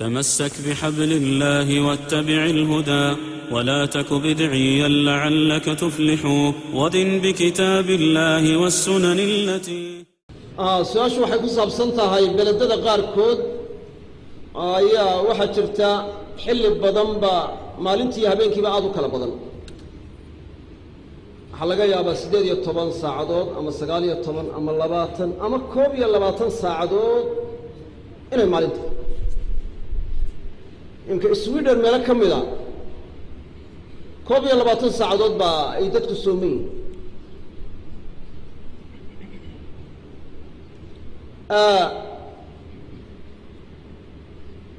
تمسك بحبل الله واتبع الهدى ولا تك بدعيا لعلك تفلح ودن بكتاب الله والسنن التي su-aashu waxay ku saabsan tahay beledada qaarkood ayaa waxaa jirta xilli badanba maalintii habeenkiiba aad u kala badan waxaa laga yaabaa 18 saacadood ama 19 ama 20 ama 21 saacadood inay maalinta inka Sweden meelo ka mid ah 21 saacadood baa ay dadku soomayeen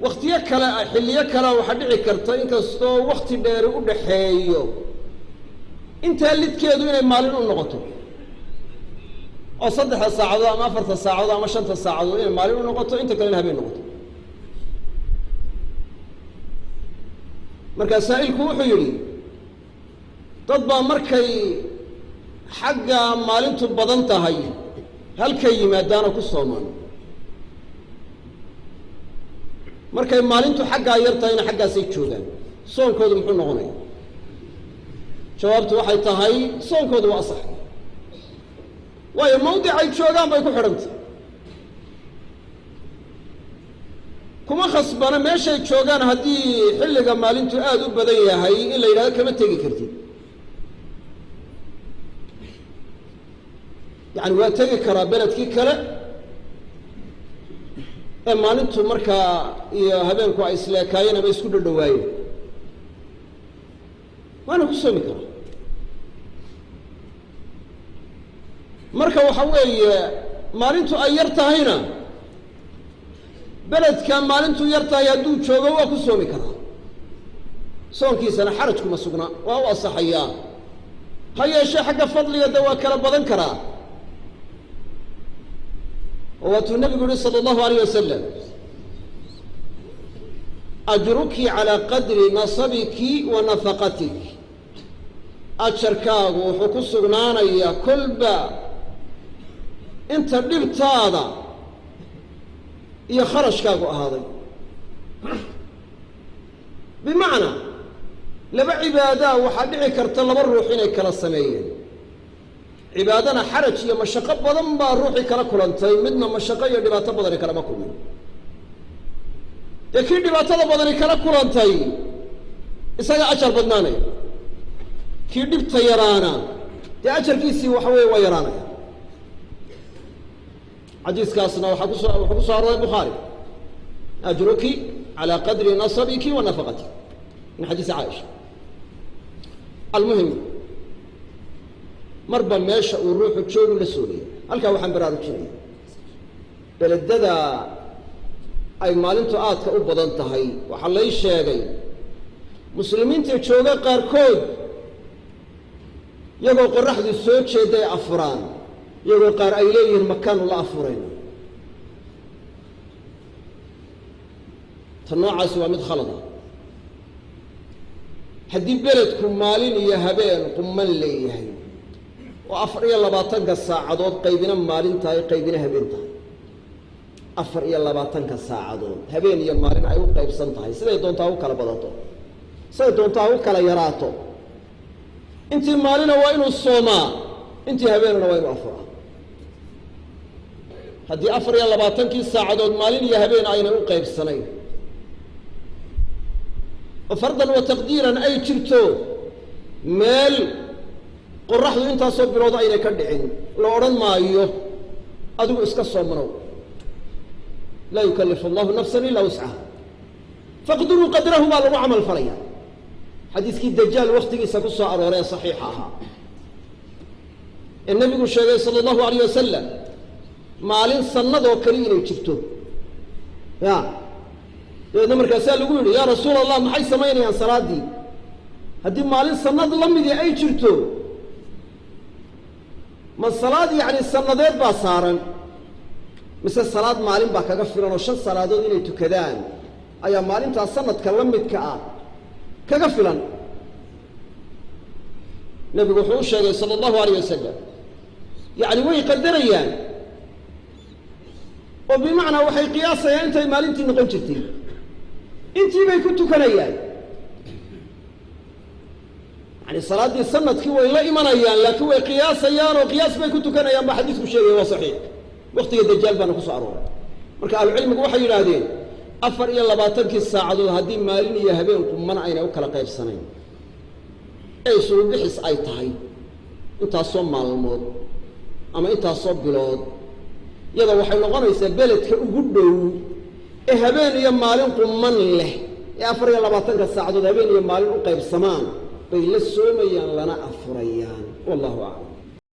waqtiyo kale xilliyo kale waxa dhici karta inkastoo waqti dheer u dhaxeeyo inta lidkeedu inay maalin u noqoto oo 3 saacadood ama 4 saacadood ama 5 saacadood inay maalin u noqoto inta kale habeen noqoto marka saa'ilku wuxuu yiri dad baa markay xagga maalintu badan tahay halkay yimaadaan ku soomaan markay maalintu xagga yartayna xaggaasay joogaan soonkoodu muxuu noqonayaa jawaabtu waxay tahay soonkoodu waa sax waayo mawdicay joogaan bay ku xidhantay kuma khasbana meeshay joogaan haddii xilliga maalintu aad u badan yahay in la yidhahdo kama tegi kartid يعني واتجي كرا بلد كي كلا أما أنتم مركا هبين كويس لا كاين أبي يسكت الدواية وأنا كسر مكرا مركا وحوي ما أنتم أيرتها هنا بلد كان ما أنتم يرتها يدو شوقة وكسر مكرا سون كيس أنا حرجكم السجناء وهو الصحيان هيا شيء حق فضل يدوا كلا بدن كرا واتو النبي صلى الله عليه وسلم أجرك على قدر نصبك ونفقتك أشركاغ وحكو سغنانا يا كلبا انت بلبت هذا يا خرج كاغو هذا بمعنى لبا عبادة وحدعي كرتل بروح إنك السميين عبادنا حرج يا مشقة بدن با روحي كلا كلنتي midna mashaqo iyo dhibaato badan kala ma kulmin laakiin dhibaatada badan kala kulantay isaga ajar badnaanay kii dhibta yaraana ajarkiisi waxa weey waa yaraanaya hadiiskaasna waxa ku soo aroray Bukhari ajruki ala qadri nasabiki wa nafaqati min hadiis Aisha المهم marba meesha uu ruuxu joogo la soolay halka waxaan baraarujinay beledada ay maalintu aadka u badan tahay waxa la sheegay muslimiinta jooga qaarkood iyagoo qorraxdu soo jeeday afraan iyagoo qaar ay leeyihiin makaan la afureen tanoocaas waa mid khalad ah haddii beledku maalin iyo habeen qumman leeyahay وأفر إلى لباتن كساعدود قيبنا مالين تاي قيبنا هبين تاي أفر إلى لباتن كساعدود هبين يا مالين أيو قيب سنتاي سيدا دون تاو كلا بداتو سيدا دون تاو كلا يراتو أنت مالين وين الصوما أنت هبين وين أفر هدي أفر إلى لباتن كساعدود مالين يا هبين أين أيو قيب سنين وفرضا وتقديرا أي شرتو مال qorraxdu inta soo bilowda ay ka dhicin la oran maayo adigu iska soo maro la yukallifu Allahu nafsan illa wus'aha faqdiru qadrahu ma lagu amal falaya hadithki dajjal waqtigiisa ku soo arooray saxiixa aha النبي sheegay sallallahu alayhi wasallam maalin sanadoo kali inay jirto ya markaas lagu yiri ya rasuulallah maxay sameeyeen salaadii hadii maalin sanad la mid ay jirto ما الصلاة يعني السنادات باصارن مثل الصلاة مالين باكا فيلان وشن صلاة إلى تكدان أي مالين تاع السنة تكلمت كا فيلان نبي وحوش صلى الله عليه وسلم يعني ويقدريان وبمعنى وحي قياسه أنت مالين تنقل جتي انتي بيكنتو كنيان يعني صلاة دي سنة كوي لا إيمانيان لكن هو قياسيان وقياس بيكنتو كنيان بحديث بشيء هو صحيح وقت الدجال بانو كسعرون marka al-cilmigu waxay yiraahdeen 24 saacadood hadii maalin iyo habeen qumman ayna u kala qaybsanayn ay soo bixis ay tahay inta soo maalmood ama inta soo bilood yada waxay noqonaysaa beledka ugu dhow ee habeen iyo maalin qumman leh ee 24 saacadood habeen iyo maalin u qaybsamaan bay la soomayaan lana afurayaan wallahu a'lam